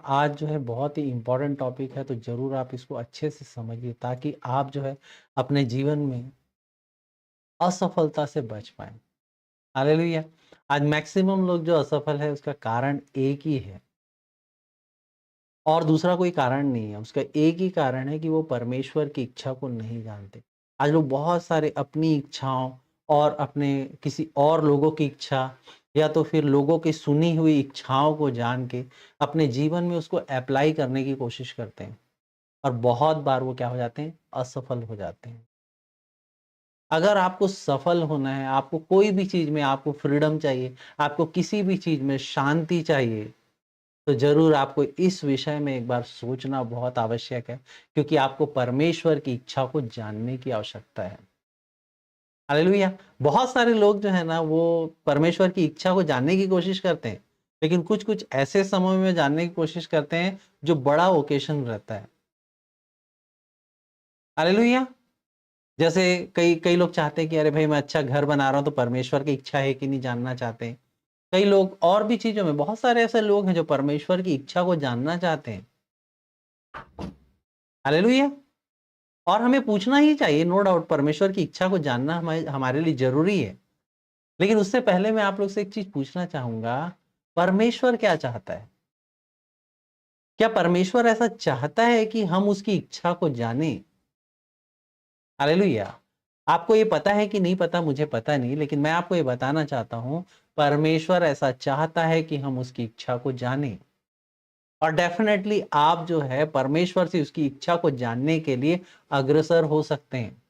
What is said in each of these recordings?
आज जो है बहुत ही इम्पोर्टेंट टॉपिक है, तो ज़रूर आप इसको अच्छे से समझिए ताकि आप जो है अपने जीवन में असफलता से बच पाएँ। हालेलुया! आज मैक्सिमम लोग जो असफल है उसका कारण एक ही है और दूसरा कोई कारण नहीं है। उसका एक ही कारण है कि वो परमेश्वर की इच्छा को नहीं जानते। आज लोग बहुत सारे अपनी इच्छाओं और अपने किसी और लोगों की इच्छा या तो फिर लोगों की सुनी हुई इच्छाओं को जान के अपने जीवन में उसको अप्लाई करने की कोशिश करते हैं। और बहुत बार वो क्या हो जाते हैं? असफल हो जाते हैं। अगर आपको सफल होना है, आपको कोई भी चीज़ में आपको फ्रीडम चाहिए, आपको किसी भी चीज़ में शांति चाहिए, तो ज़रूर आपको इस विषय में एक बार सोचना बहुत आवश्यक है, क्योंकि आपको परमेश्वर की इच्छा को जानने की आवश्यकता है। हालेलुया! बहुत सारे लोग जो है ना, वो परमेश्वर की इच्छा को जानने की कोशिश करते हैं, लेकिन कुछ-कुछ ऐसे समय में जानने की कोशिश करते हैं, जो बड़ा ओकेशन रहता है। हालेलुया! जैसे कई कई लोग चाहते हैं कि अरे भाई मैं अच्छा घर बना रहा हूँ तो परमेश्वर की इच्छा है कि नहीं जानना चाहते हैं। कई लोग और भी चीज़ों में बहुत सारे ऐसे लोग हैं जो परमेश्वर की इच्छा को जानना चाहते हैं। हालेलुया! और हमें पूछना ही चाहिए, नो डाउट परमेश्वर की इच्छा को जानना हमारे हमारे लिए ज़रूरी है। लेकिन उससे पहले मैं आप लोग से एक चीज़ पूछना चाहूँगा, परमेश्वर क्या चाहता है? क्या परमेश्वर ऐसा चाहता है कि हम उसकी इच्छा को जानें? हालेलुया! आपको ये पता है कि नहीं पता मुझे पता नहीं, लेकिन मैं आपको ये बताना चाहता हूँ, परमेश्वर ऐसा चाहता है कि हम उसकी इच्छा को जानें। और डेफ़िनेटली आप जो है परमेश्वर से उसकी इच्छा को जानने के लिए अग्रसर हो सकते हैं।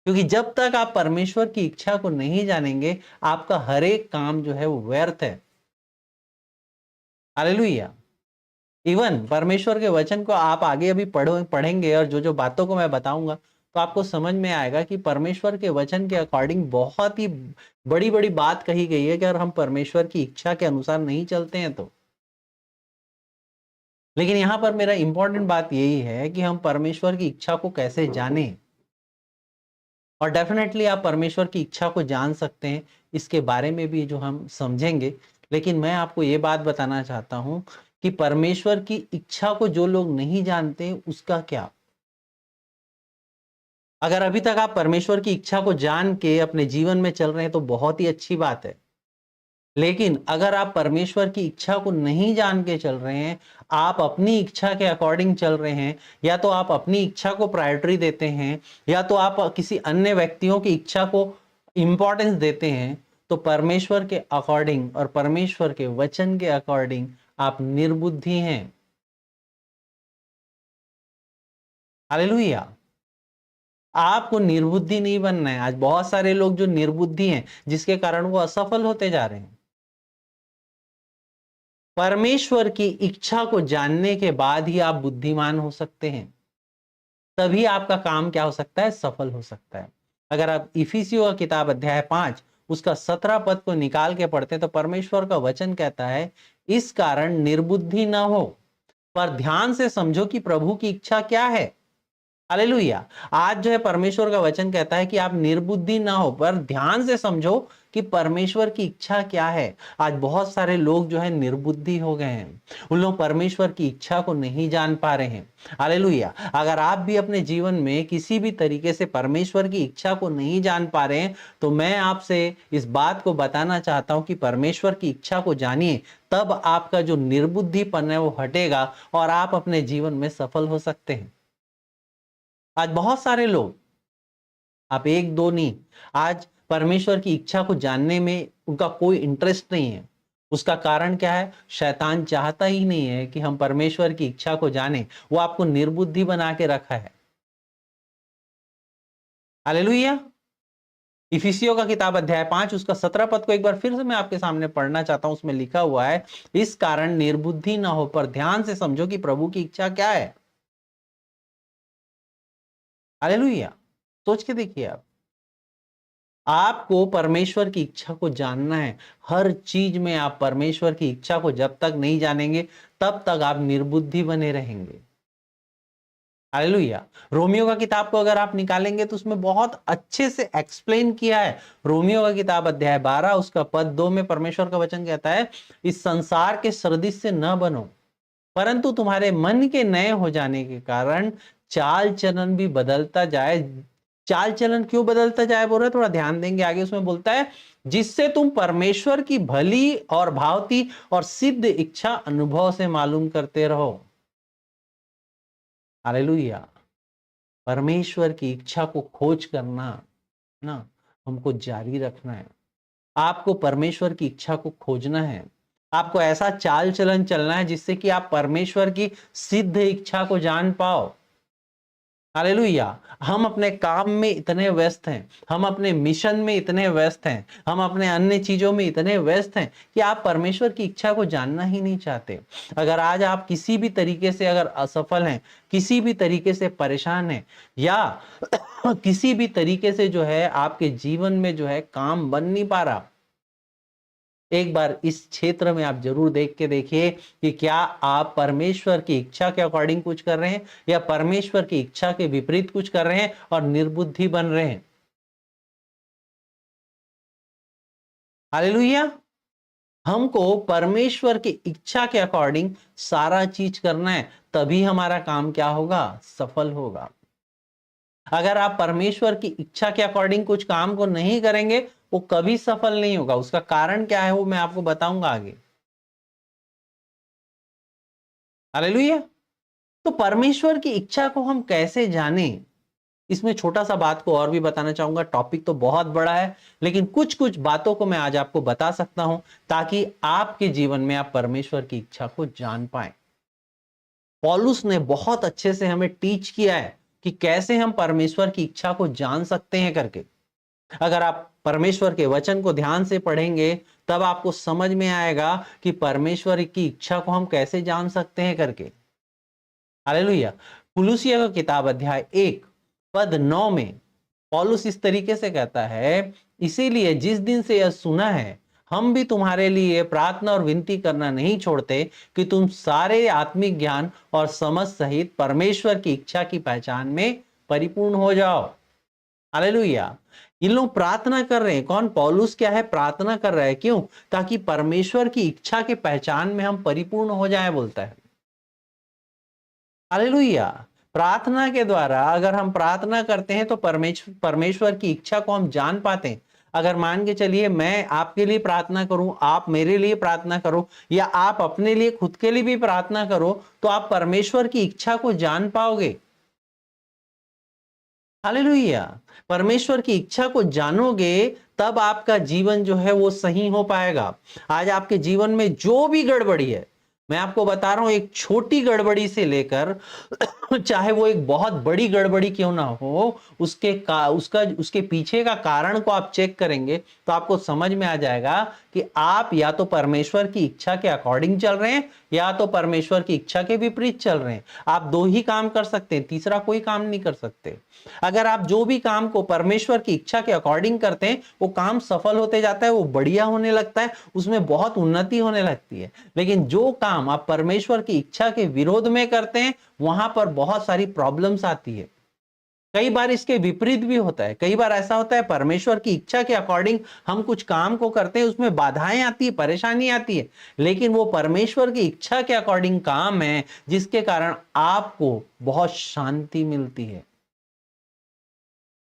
क्योंकि जब तक आप परमेश्वर की इच्छा को नहीं जानेंगे, आपका हर एक काम जो है वो व्यर्थ है। हालेलुया! इवन परमेश्वर के वचन को आप आगे अभी पढ़ेंगे और जो-जो बातों को मैं बताऊँगा, तो आपको समझ में आएगा कि परमेश्वर के वचन के अकॉर्डिंग बहुत ही बड़ी-बड़ी बात कही गई है कि अगर हम परमेश्वर की इच्छा के अनुसार नहीं चलते हैं तो। लेकिन यहाँ पर मेरा इम्पोर्टेंट बात यही है कि हम परमेश्वर की इच्छा को कैसे जानें? और डेफ़िनेटली आप परमेश्वर की इच्छा को जान सकते हैं, इसके बारे में भी जो हम समझेंगे। लेकिन मैं आपको ये बात बताना चाहता हूँ कि परमेश्वर की इच्छा को जो लोग नहीं जानते, उसका क्या? अगर अभी तक आप परमेश्वर की इच्छा को जान के अपने जीवन में चल रहे हैं, तो बहुत ही अच्छी बात है। लेकिन अगर आप परमेश्वर की इच्छा को नहीं जान के चल रहे हैं, आप अपनी इच्छा के अकॉर्डिंग चल रहे हैं, या तो आप अपनी इच्छा को प्रायोरिटी देते हैं, या तो आप किसी अन्य व्यक्तियों की इच्छा को इम्पोर्टेंस देते हैं, तो परमेश्वर के अकॉर्डिंग और परमेश्वर के वचन के अकॉर्डिंग आप निर्बुद्धि हैं। हालेलुया! आपको निर्बुद्धि नहीं बनना है। आज बहुत सारे लोग जो निर्बुद्धि हैं, जिसके कारण वो असफल होते जा रहे हैं। परमेश्वर की इच्छा को जानने के बाद ही आप बुद्धिमान हो सकते हैं। तभी आपका काम क्या हो सकता है? सफल हो सकता है। अगर आप इफिसियों का किताब अध्याय 5 उसका 17 पद को निकाल के पढ़ते हैं, तो परमेश्वर का वचन कहता है, इस कारण निर्बुद्धि न हो, पर ध्यान से समझो कि प्रभु की इच्छा क्या है। हालेलुया! आज जो है परमेश्वर का वचन कहता है कि आप निर्बुद्धि ना हो, पर ध्यान से समझो कि परमेश्वर की इच्छा क्या है। आज बहुत सारे लोग जो है निर्बुद्धि हो गए हैं। उन लोग परमेश्वर की इच्छा को नहीं जान पा रहे हैं। हालेलुया! अगर आप भी अपने जीवन में किसी भी तरीके से परमेश्वर की इच्छा को नहीं जान पा रहे हैं, तो मैं आपसे इस बात को बताना चाहता हूं कि परमेश्वर की इच्छा को जानिए, तब आपका जो निर्बुद्धिपन है वो हटेगा और आप अपने जीवन में सफल हो सकते हैं। आज बहुत सारे लोग, आप एक दो नहीं, आज परमेश्वर की इच्छा को जानने में उनका कोई इंटरेस्ट नहीं है। उसका कारण क्या है? शैतान चाहता ही नहीं है कि हम परमेश्वर की इच्छा को जानें। वो आपको निर्बुद्धि बना के रखा है। हालेलुया! इफिसियों का किताब अध्याय 5 उसका 17 पद को एक बार फिर से मैं आपके सामने पढ़ना चाहता हूं। उसमें लिखा हुआ है, इस कारण निर्बुद्धि ना हो, पर ध्यान से समझो कि प्रभु की इच्छा क्या है। हालेलुया! सोच के देखिए आप। आपको परमेश्वर की इच्छा को जानना है। हर चीज में आप परमेश्वर की इच्छा को जब तक नहीं जानेंगे, तब तक आप निर्बुद्धि बने रहेंगे। हालेलुया! रोमियो का किताब को अगर आप निकालेंगे, तो उसमें बहुत अच्छे से एक्सप्लेन किया है। रोमियो का किताब अध्याय 12 उसका पद 2 में परमेश्वर का वचन कहता है, इस संसार के सदृश से न बनो, परंतु तुम्हारे मन के नए हो जाने के कारण चाल चलन भी बदलता जाए। चाल चलन क्यों बदलता जाए बोल रहे, थोड़ा ध्यान देंगे आगे, उसमें बोलता है जिससे तुम परमेश्वर की भली और भावती और सिद्ध इच्छा अनुभव से मालूम करते रहो। हालेलुया। परमेश्वर की इच्छा को खोज करना ना हमको जारी रखना है। आपको परमेश्वर की इच्छा को खोजना है। आपको ऐसा चाल चलन चलना है जिससे कि आप परमेश्वर की सिद्ध इच्छा को जान पाओ। हालेलुया। हम अपने काम में इतने व्यस्त हैं, हम अपने मिशन में इतने व्यस्त हैं, हम अपने अन्य चीजों में इतने व्यस्त हैं कि आप परमेश्वर की इच्छा को जानना ही नहीं चाहते। अगर आज आप किसी भी तरीके से अगर असफल हैं, किसी भी तरीके से परेशान हैं, या किसी भी तरीके से जो है आपके जीवन में जो है काम बन नहीं पा रहा, एक बार इस क्षेत्र में आप जरूर देख के देखिए कि क्या आप परमेश्वर की इच्छा के अकॉर्डिंग कुछ कर रहे हैं या परमेश्वर की इच्छा के विपरीत कुछ कर रहे हैं और निर्बुद्धि बन रहे हैं। हालेलुया। हमको परमेश्वर की इच्छा के अकॉर्डिंग सारा चीज करना है, तभी हमारा काम क्या होगा, सफल होगा। अगर आप परमेश्वर की इच्छा के अकॉर्डिंग कुछ काम को नहीं करेंगे, वो कभी सफल नहीं होगा। उसका कारण क्या है वो मैं आपको बताऊंगा आगे। हालेलुया। तो परमेश्वर की इच्छा को हम कैसे जाने, इसमें छोटा सा बात को और भी बताना चाहूंगा। टॉपिक तो बहुत बड़ा है, लेकिन कुछ कुछ बातों को मैं आज आपको बता सकता हूं ताकि आपके जीवन में आप परमेश्वर की इच्छा को जान पाए। पौलुस ने बहुत अच्छे से हमें टीच किया है कि कैसे हम परमेश्वर की इच्छा को जान सकते हैं करके। अगर आप परमेश्वर के वचन को ध्यान से पढ़ेंगे तब आपको समझ में आएगा कि परमेश्वर की इच्छा को हम कैसे जान सकते हैं करके। हालेलुया। कुलुसिया का किताब अध्याय 1 पद 9 में पौलुस इस तरीके से कहता है, इसीलिए जिस दिन से यह सुना है हम भी तुम्हारे लिए प्रार्थना और विनती करना नहीं छोड़ते कि तुम सारे आत्मिक ज्ञान और समझ सहित परमेश्वर की इच्छा की पहचान में परिपूर्ण हो जाओ। हालेलुया। ये लोग प्रार्थना कर रहे हैं। कौन, पौलुस क्या है, प्रार्थना कर रहा है। क्यों? ताकि परमेश्वर की इच्छा के पहचान में हम परिपूर्ण हो जाए, बोलता है। हालेलुया। प्रार्थना के द्वारा अगर हम प्रार्थना करते हैं तो परमेश्वर की इच्छा को हम जान पाते हैं। अगर मान के चलिए मैं आपके लिए प्रार्थना करूं, आप मेरे लिए प्रार्थना करो, या आप अपने लिए खुद के लिए भी प्रार्थना करो, तो आप परमेश्वर की इच्छा को जान पाओगे। हालेलुया। परमेश्वर की इच्छा को जानोगे तब आपका जीवन जो है वो सही हो पाएगा। आज आपके जीवन में जो भी गड़बड़ी है, मैं आपको बता रहा हूं, एक छोटी गड़बड़ी से लेकर चाहे वो एक बहुत बड़ी गड़बड़ी क्यों ना हो, उसके पीछे का कारण को आप चेक करेंगे तो आपको समझ में आ जाएगा कि आप या तो परमेश्वर की इच्छा के अकॉर्डिंग चल रहे हैं या तो परमेश्वर की इच्छा के विपरीत चल रहे हैं। आप दो ही काम कर सकते हैं, तीसरा कोई काम नहीं कर सकते। अगर आप जो भी काम को परमेश्वर की इच्छा के अकॉर्डिंग करते हैं, वो काम सफल होते जाता है, वो बढ़िया होने लगता है, उसमें बहुत उन्नति होने लगती है। लेकिन जो काम आप परमेश्वर की इच्छा के विरोध में करते हैं, वहां पर बहुत सारी प्रॉब्लम्स आती है। कई बार इसके विपरीत भी होता है। कई बार ऐसा होता है परमेश्वर की इच्छा के अकॉर्डिंग हम कुछ काम को करते हैं, उसमें बाधाएं आती है, परेशानी आती है, लेकिन वो परमेश्वर की इच्छा के अकॉर्डिंग काम है जिसके कारण आपको बहुत शांति मिलती है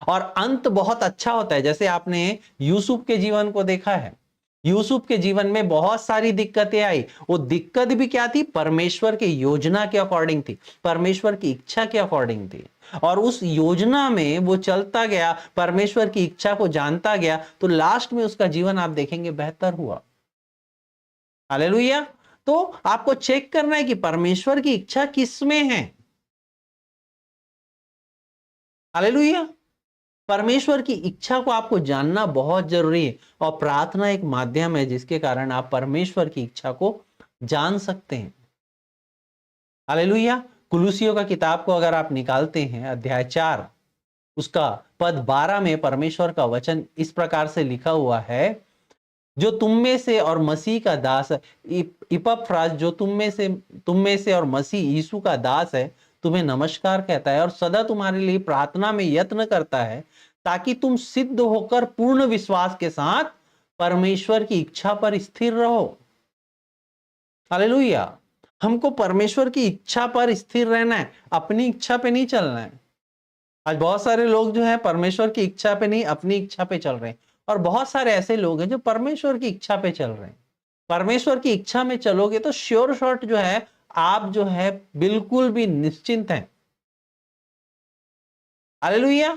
और अंत बहुत अच्छा होता है। जैसे आपने यूसुफ के जीवन को देखा है। यूसुफ के जीवन में बहुत सारी दिक्कतें आई। वो दिक्कत भी क्या थी? परमेश्वर की योजना के अकॉर्डिंग थी, परमेश्वर की इच्छा के अकॉर्डिंग थी। और उस योजना में वो चलता गया, परमेश्वर की इच्छा को जानता गया, तो लास्ट में उसका जीवन आप देखेंगे बेहतर हुआ। हालेलुया। तो आपको चेक करना है कि परमेश्वर की इच्छा किस में है। हालेलुया। परमेश्वर की इच्छा को आपको जानना बहुत जरूरी है और प्रार्थना एक माध्यम है जिसके कारण आप परमेश्वर की इच्छा को जान सकते हैं। हालेलुया। कुलुसियों का किताब को अगर आप निकालते हैं, अध्याय 4 उसका पद 12 में परमेश्वर का वचन इस प्रकार से लिखा हुआ है, जो तुम में से और मसीह का दास इपफ्रास, जो तुम में से और मसीह यीशु का दास है, तुम्हें नमस्कार कहता है और सदा तुम्हारे लिए प्रार्थना में यत्न करता है ताकि तुम सिद्ध होकर पूर्ण विश्वास के साथ परमेश्वर की इच्छा पर स्थिर रहो। हालेलुया। हमको परमेश्वर की इच्छा पर स्थिर रहना है, अपनी इच्छा पे नहीं चलना है। आज बहुत सारे लोग जो है परमेश्वर की इच्छा पे नहीं, अपनी इच्छा पे चल रहे हैं, और बहुत सारे ऐसे लोग हैं जो परमेश्वर की इच्छा पे चल रहे हैं। परमेश्वर की इच्छा में चलोगे तो श्योर शॉट जो है आप जो है बिल्कुल भी निश्चिंत हैं। हालेलुया।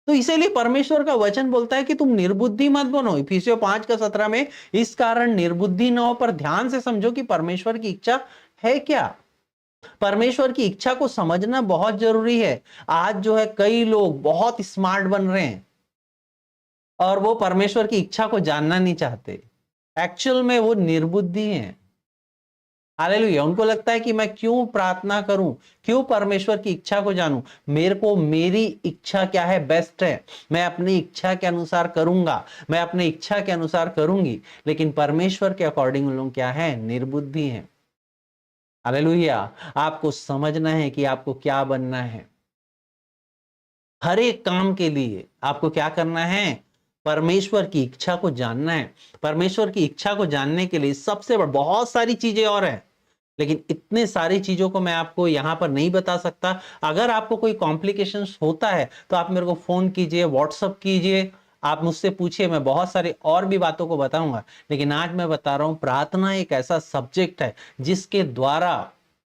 तो इसीलिए परमेश्वर का वचन बोलता है कि तुम निर्बुद्धि मत बनो, इफिसियों 5:17 में, इस कारण निर्बुद्धि न हो, पर ध्यान से समझो कि परमेश्वर की इच्छा है क्या। परमेश्वर की इच्छा को समझना बहुत जरूरी है। आज जो है कई लोग बहुत स्मार्ट बन रहे हैं और वो परमेश्वर की इच्छा को जानना नहीं चाहते। एक्चुअल में वो निर्बुद्धि हैं। हालेलुया। उनको लगता है कि मैं क्यों प्रार्थना करूं, क्यों परमेश्वर की इच्छा को जानूं, मेरे को मेरी इच्छा क्या है बेस्ट है, मैं अपनी इच्छा के अनुसार करूंगा, मैं अपनी इच्छा के अनुसार करूंगी। लेकिन परमेश्वर के अकॉर्डिंग उन लोग क्या है, निर्बुद्धि हैं। हालेलुया। आपको समझना है कि आपको क्या बनना है। हर एक काम के लिए आपको क्या करना है, परमेश्वर की इच्छा को जानना है। परमेश्वर की इच्छा को जानने के लिए सबसे बड़ा, बहुत सारी चीजें और है, लेकिन इतने सारी चीजों को मैं आपको यहां पर नहीं बता सकता। अगर आपको कोई कॉम्प्लिकेशंस होता है तो आप मेरे को फोन कीजिए, व्हाट्सअप कीजिए, आप मुझसे पूछिए, मैं बहुत सारी और भी बातों को बताऊंगा। लेकिन आज मैं बता रहा हूं, प्रार्थना एक ऐसा सब्जेक्ट है जिसके द्वारा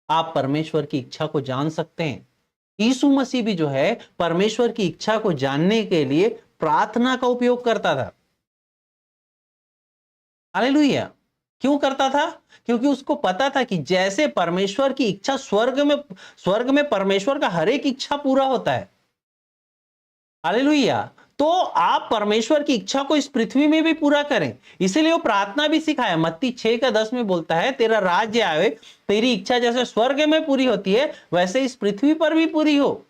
आप परमेश्वर की इच्छा को जान सकते हैं। यीशु मसीह भी जो है परमेश्वर की इच्छा को जानने के लिए प्रार्थना का उपयोग करता था। हालेलुया। क्यों करता था? क्योंकि उसको पता था कि जैसे परमेश्वर की इच्छा स्वर्ग में परमेश्वर का हर एक इच्छा पूरा होता है। हालेलुया। तो आप परमेश्वर की इच्छा को इस पृथ्वी में भी पूरा करें, इसीलिए वो प्रार्थना भी सिखाया। मत्ती 6:10 में बोलता है, तेरा राज्य आवे, तेरी इच्छा जैसे स्वर्ग में पूरी होती है वैसे इस पृथ्वी पर भी पूरी हो।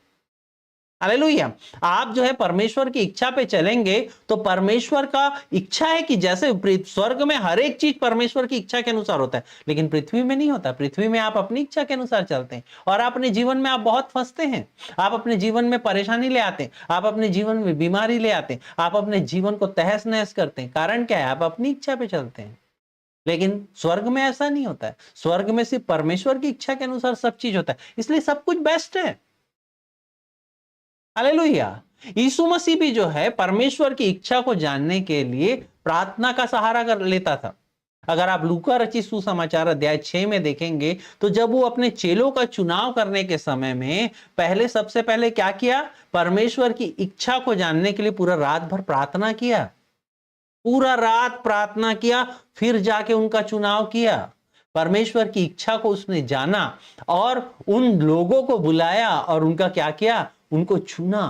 हालेलुया। आप जो है परमेश्वर की इच्छा पे चलेंगे तो परमेश्वर का इच्छा है कि जैसे स्वर्ग में हर एक चीज परमेश्वर की इच्छा के अनुसार होता है, लेकिन पृथ्वी में नहीं होता। पृथ्वी में आप अपनी इच्छा के अनुसार चलते हैं और अपने जीवन में आप बहुत फंसते हैं। आप अपने जीवन में परेशानी ले आते हैं, आप अपने जीवन में बीमारी ले आते हैं, आप अपने जीवन को तहस नहस करते हैं। कारण क्या है? आप अपनी इच्छा पे चलते हैं। लेकिन स्वर्ग में ऐसा नहीं होता है। स्वर्ग में सिर्फ परमेश्वर की इच्छा के अनुसार सब चीज होता है, इसलिए सब कुछ बेस्ट है। हालेलुया। यीशु मसीह भी जो है परमेश्वर की इच्छा को जानने के लिए प्रार्थना का सहारा कर लेता था। अगर आप लूका रचित सुसमाचार अध्याय 6 में देखेंगे तो जब वो अपने चेलों का चुनाव करने के समय में सबसे पहले क्या किया, परमेश्वर की इच्छा को जानने के लिए पूरा रात भर प्रार्थना किया। पूरा रात प्रार्थना किया, फिर जाके उनका चुनाव किया। परमेश्वर की इच्छा को उसने जाना और उन लोगों को बुलाया और उनका क्या किया, उनको चुना,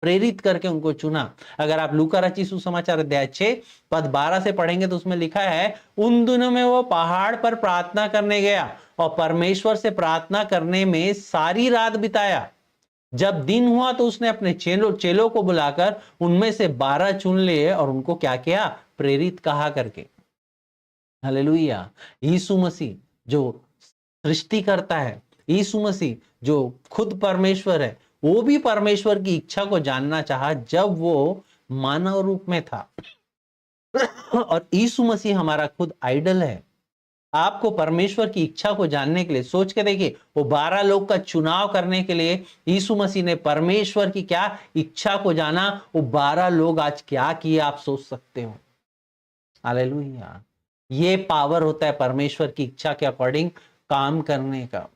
प्रेरित करके उनको चुना। अगर आप लूका रचित सुसमाचार अध्याय 6:12 से पढ़ेंगे तो उसमें लिखा है, उन दिनों में वो पहाड़ पर प्रार्थना करने गया और परमेश्वर से प्रार्थना करने में सारी रात बिताया। जब दिन हुआ तो उसने अपने चेलों को बुलाकर उनमें से 12 चुन लिए और उनको क्या किया, प्रेरित कहा करके। हालेलुया। यीशु मसीह जो सृष्टि करता है, यीशु मसीह जो खुद परमेश्वर है, वो भी परमेश्वर की इच्छा को जानना चाहा जब वो मानव रूप में था। और यीशु मसीह हमारा खुद आइडल है। आपको परमेश्वर की इच्छा को जानने के लिए सोच के देखिए, वो 12 लोग का चुनाव करने के लिए यीशु मसीह ने परमेश्वर की क्या इच्छा को जाना। वो 12 लोग आज क्या किए आप सोच सकते हो। हालेलुया। ये पावर होता है परमेश्वर की इच्छा के अकॉर्डिंग काम करने का।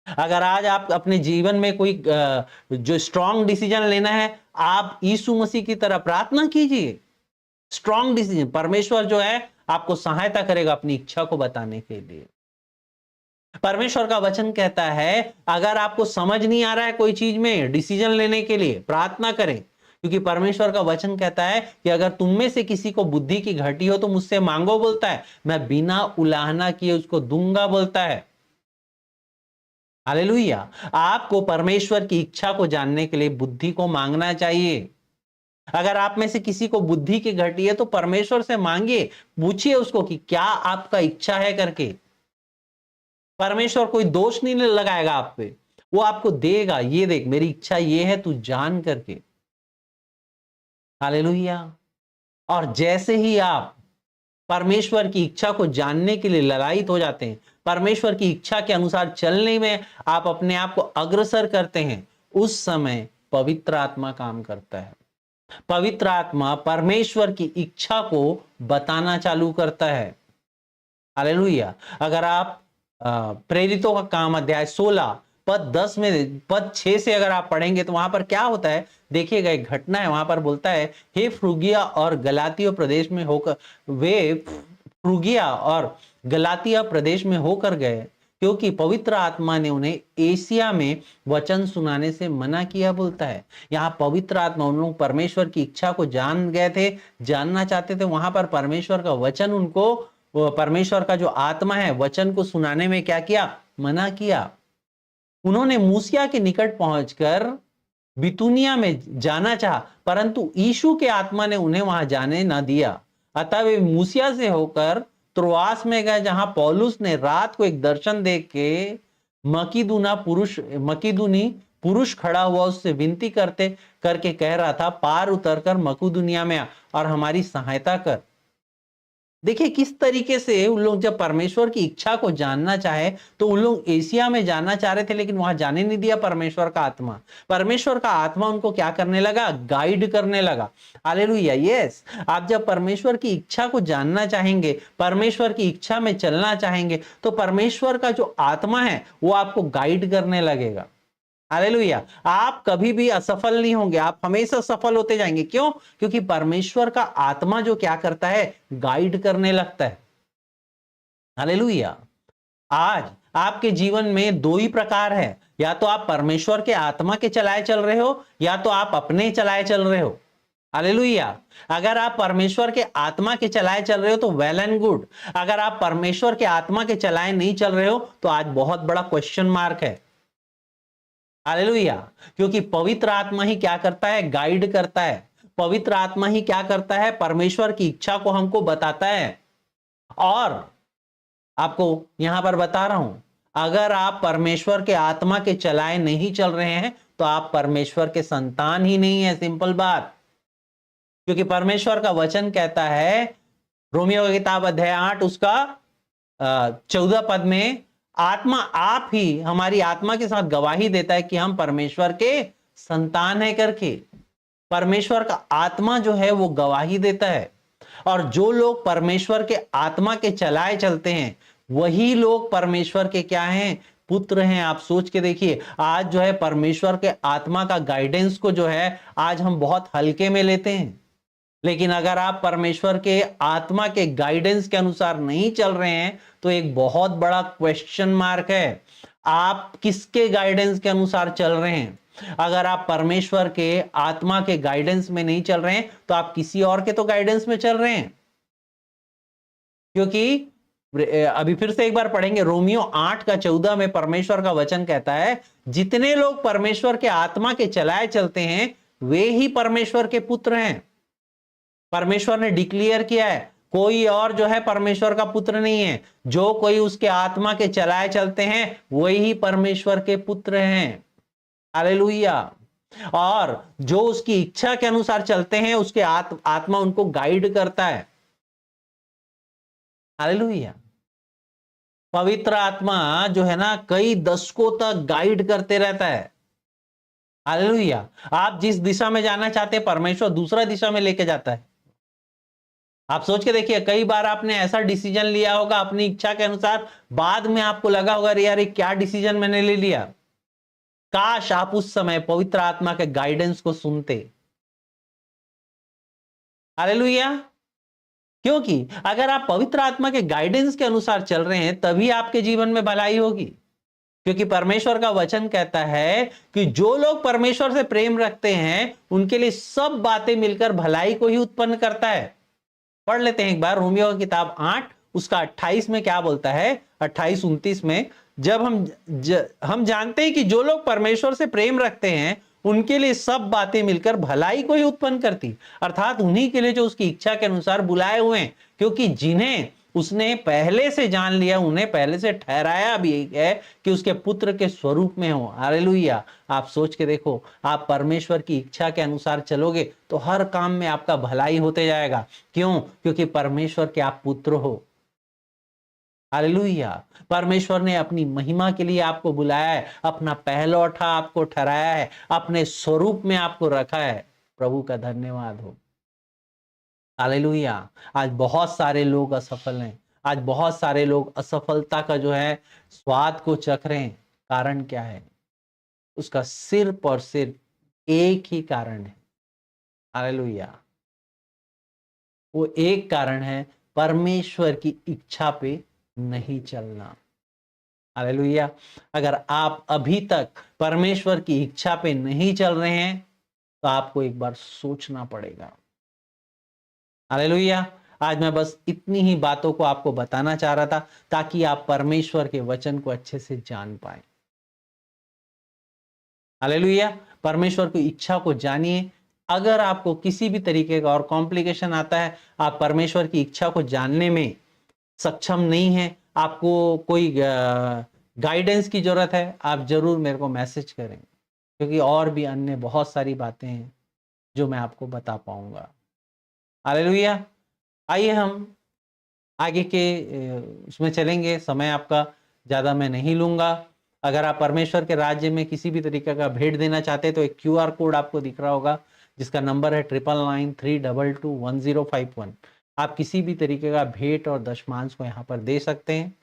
अगर आज आप अपने जीवन में कोई जो स्ट्रॉन्ग डिसीजन लेना है, आप यीशु मसीह की तरह प्रार्थना कीजिए। स्ट्रॉन्ग डिसीजन, परमेश्वर जो है आपको सहायता करेगा अपनी इच्छा को बताने के लिए। परमेश्वर का वचन कहता है, अगर आपको समझ नहीं आ रहा है कोई चीज में डिसीजन लेने के लिए, प्रार्थना करें। क्योंकि परमेश्वर का वचन कहता है कि अगर तुम में से किसी को बुद्धि की घटी हो तो मुझसे मांगो, बोलता है, मैं बिना उलाहना किए उसको दूंगा, बोलता है। हालेलुया। आपको परमेश्वर की इच्छा को जानने के लिए बुद्धि को मांगना चाहिए। अगर आप में से किसी को बुद्धि की घटी है तो परमेश्वर से मांगिए, पूछिए उसको कि क्या आपका इच्छा है करके। परमेश्वर कोई दोष नहीं लगाएगा आप पे, वो आपको देगा, ये देख मेरी इच्छा ये है, तू जान करके। हालेलुया। और जैसे ही आप परमेश्वर की इच्छा को जानने के लिए ललायित हो जाते हैं, परमेश्वर की इच्छा के अनुसार चलने में आप अपने आप को अग्रसर करते हैं, उस समय पवित्र आत्मा काम करता है। पवित्र आत्मा परमेश्वर की इच्छा को बताना चालू करता है। हालेलुया। अगर आप प्रेरितों का काम अध्याय 16 पद 10 में पद 6 से अगर आप पढ़ेंगे तो वहां पर क्या होता है, देखिएगा एक घटना है। वहां पर बोलता है, हे फ्रूगिया और गलातिया प्रदेश में होकर, वे फ्रूगिया और गलातिया प्रदेश में होकर गए क्योंकि पवित्र आत्मा ने उन्हें एशिया में वचन सुनाने से मना किया, बोलता है। यहाँ पवित्र आत्मा, उन लोग परमेश्वर की इच्छा को जान गए थे, जानना चाहते थे, वहां पर परमेश्वर का वचन उनको, परमेश्वर का जो आत्मा है वचन को सुनाने में क्या किया, मना किया। उन्होंने मूसिया के निकट पहुंचकर बितूनिया में जाना चाहा, परंतु यीशु के आत्मा ने उन्हें वहां जाने न दिया। अतः वे मूसिया से होकर त्रोआस में गए, जहां पौलुस ने रात को एक दर्शन देख के मकीदुनी पुरुष खड़ा हुआ उससे विनती करके कह रहा था, पार उतरकर मकुदुनिया में आ और हमारी सहायता कर। देखिए किस तरीके से उन लोग जब परमेश्वर की इच्छा को जानना चाहे तो उन लोग एशिया में जाना चाह रहे थे, लेकिन वहां जाने नहीं दिया परमेश्वर का आत्मा। परमेश्वर का आत्मा उनको क्या करने लगा, गाइड करने लगा। हालेलुया। यस, आप जब परमेश्वर की इच्छा को जानना चाहेंगे, परमेश्वर की इच्छा में चलना चाहेंगे, तो परमेश्वर का जो आत्मा है वो आपको गाइड करने लगेगा। हालेलुया। आप कभी भी असफल नहीं होंगे, आप हमेशा सफल होते जाएंगे। क्यों? क्योंकि परमेश्वर का आत्मा जो क्या करता है, गाइड करने लगता है। हालेलुया। आज आपके जीवन में दो ही प्रकार है, या तो आप परमेश्वर के आत्मा के चलाए चल रहे हो, या तो आप अपने चलाए चल रहे हो। हालेलुया। अगर आप परमेश्वर के आत्मा के चलाए चल रहे हो तो वेल एंड गुड। अगर आप परमेश्वर के आत्मा के चलाए नहीं चल रहे हो तो आज बहुत बड़ा क्वेश्चन मार्क है। हालेलुया। क्योंकि पवित्र आत्मा ही क्या करता है, गाइड करता है। पवित्र आत्मा ही क्या करता है, परमेश्वर की इच्छा को हमको बताता है। और आपको यहां पर बता रहा हूं, अगर आप परमेश्वर के आत्मा के चलाए नहीं चल रहे हैं तो आप परमेश्वर के संतान ही नहीं है, सिंपल बात। क्योंकि परमेश्वर का वचन कहता है, रोमियो की किताब अध्याय 8 उसका 14 पद में, आत्मा आप ही हमारी आत्मा के साथ गवाही देता है कि हम परमेश्वर के संतान है करके। परमेश्वर का आत्मा जो है वो गवाही देता है। और जो लोग परमेश्वर के आत्मा के चलाए चलते हैं वही लोग परमेश्वर के क्या हैं, पुत्र हैं। आप सोच के देखिए, आज जो है परमेश्वर के आत्मा का गाइडेंस को जो है आज हम बहुत हल्के में लेते हैं, लेकिन अगर आप परमेश्वर के आत्मा के गाइडेंस के अनुसार नहीं चल रहे हैं तो एक बहुत बड़ा क्वेश्चन मार्क है, आप किसके गाइडेंस के अनुसार चल रहे हैं। अगर आप परमेश्वर के आत्मा के गाइडेंस में नहीं चल रहे हैं तो आप किसी और के तो गाइडेंस में चल रहे हैं। क्योंकि अभी फिर से एक बार पढ़ेंगे, रोमियो 8 का 14 में परमेश्वर का वचन कहता है, जितने लोग परमेश्वर के आत्मा के चलाए चलते हैं वे ही परमेश्वर के पुत्र हैं। परमेश्वर ने डिक्लेयर किया है, कोई और जो है परमेश्वर का पुत्र नहीं है। जो कोई उसके आत्मा के चलाए चलते हैं वही ही परमेश्वर के पुत्र हैं। हालेलुया। और जो उसकी इच्छा के अनुसार चलते हैं उसके आत्मा उनको गाइड करता है। हालेलुया। पवित्र आत्मा जो है ना कई दशकों तक गाइड करते रहता है। हालेलुया। आप जिस दिशा में जाना चाहते हैं परमेश्वर दूसरा दिशा में लेके जाता है। आप सोच के देखिए, कई बार आपने ऐसा डिसीजन लिया होगा अपनी इच्छा के अनुसार, बाद में आपको लगा होगा यार ये क्या डिसीजन मैंने ले लिया। काश आप उस समय पवित्र आत्मा के गाइडेंस को सुनते। हालेलुया। क्योंकि अगर आप पवित्र आत्मा के गाइडेंस के अनुसार चल रहे हैं तभी आपके जीवन में भलाई होगी। क्योंकि परमेश्वर का वचन कहता है कि जो लोग परमेश्वर से प्रेम रखते हैं उनके लिए सब बातें मिलकर भलाई को ही उत्पन्न करता है। पढ़ लेते हैं एक बार रोमियो की किताब 8 उसका 28 में क्या बोलता है, 28-29 में, जब हम जानते हैं कि जो लोग परमेश्वर से प्रेम रखते हैं उनके लिए सब बातें मिलकर भलाई को ही उत्पन्न करती, अर्थात उन्हीं के लिए जो उसकी इच्छा के अनुसार बुलाए हुए हैं। क्योंकि जिन्हें उसने पहले से जान लिया उन्हें पहले से ठहराया भी है कि उसके पुत्र के स्वरूप में हो। हालेलुया। आप सोच के देखो, आप परमेश्वर की इच्छा के अनुसार चलोगे तो हर काम में आपका भलाई होते जाएगा। क्यों? क्योंकि परमेश्वर के आप पुत्र हो। हालेलुया। परमेश्वर ने अपनी महिमा के लिए आपको बुलाया है, अपना पहलौठा आपको ठहराया है, अपने स्वरूप में आपको रखा है। प्रभु का धन्यवाद हो। हालेलुया। आज बहुत सारे लोग असफल हैं, आज बहुत सारे लोग असफलता का जो है स्वाद को चख रहे हैं। कारण क्या है? उसका सिर्फ और सिर्फ एक ही कारण है। हालेलुया। वो एक कारण है, परमेश्वर की इच्छा पे नहीं चलना। हालेलुया। अगर आप अभी तक परमेश्वर की इच्छा पे नहीं चल रहे हैं तो आपको एक बार सोचना पड़ेगा। हालेलुया। आज मैं बस इतनी ही बातों को आपको बताना चाह रहा था ताकि आप परमेश्वर के वचन को अच्छे से जान पाए। हालेलुया। परमेश्वर की इच्छा को जानिए। अगर आपको किसी भी तरीके का और कॉम्प्लिकेशन आता है, आप परमेश्वर की इच्छा को जानने में सक्षम नहीं है, आपको कोई गाइडेंस की जरूरत है, आप जरूर मेरे को मैसेज करें, क्योंकि और भी अन्य बहुत सारी बातें हैं जो मैं आपको बता पाऊंगा। हालेलुया। आइए हम आगे के उसमें चलेंगे। समय आपका ज़्यादा मैं नहीं लूँगा। अगर आप परमेश्वर के राज्य में किसी भी तरीके का भेंट देना चाहते हैं तो एक क्यूआर कोड आपको दिख रहा होगा जिसका नंबर है 9993221051। आप किसी भी तरीके का भेंट और दशमांश को यहाँ पर दे सकते हैं।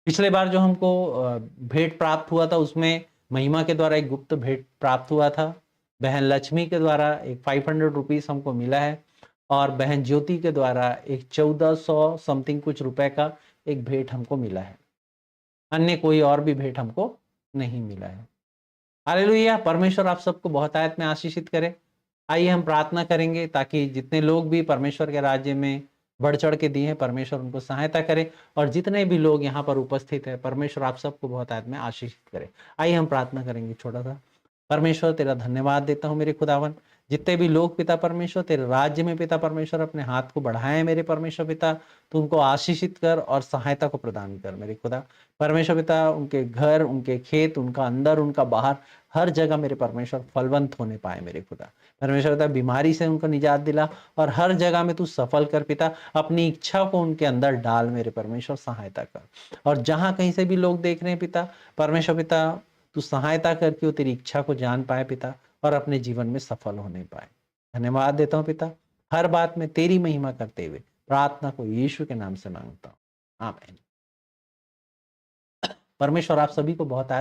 पिछले बार जो हमको भेंट प्राप्त हुआ था उसमें महिमा के द्वारा एक गुप्त भेंट प्राप्त हुआ था। बहन लक्ष्मी के द्वारा एक 500 रुपीज़ हमको मिला है और बहन ज्योति के द्वारा एक 1400 समथिंग कुछ रुपए का एक भेंट हमको मिला है। अन्य कोई और भी भेंट हमको नहीं मिला है। हालेलुया। परमेश्वर आप सबको बहुत आयत में आशीषित करे। आइए हम प्रार्थना करेंगे ताकि जितने लोग भी परमेश्वर के राज्य में बढ़ चढ़ के दिए हैं, परमेश्वर उनको सहायता करे और जितने भी लोग यहाँ पर उपस्थित है, परमेश्वर आप सबको बहुत आयत में आशीषित करे। आइए हम प्रार्थना करेंगे छोटा सा। परमेश्वर तेरा धन्यवाद देता हूँ मेरे खुदावन, जितने भी लोग पिता परमेश्वर तेरे राज्य में पिता परमेश्वर अपने हाथ को बढ़ाए मेरे परमेश्वर पिता, तो उनको आशीषित कर और सहायता को प्रदान कर मेरे खुदा परमेश्वर पिता। उनके घर, उनके खेत, उनका अंदर, उनका बाहर, हर जगह मेरे परमेश्वर फलवंत होने पाए मेरे खुदा परमेश्वर पिता। बीमारी से उनको निजात दिला और हर जगह में तू सफल कर पिता। अपनी इच्छा को उनके अंदर डाल मेरे परमेश्वर, सहायता कर। और जहां कहीं से भी लोग देख रहे हैं पिता परमेश्वर पिता, तू सहायता करके वो तेरी इच्छा को जान पाए पिता और अपने जीवन में सफल होने पाए। धन्यवाद देता हूँ पिता, हर बात में तेरी महिमा करते हुए प्रार्थना को यीशु के नाम से मांगता हूँ, आमीन। परमेश्वर आप सभी को बहुत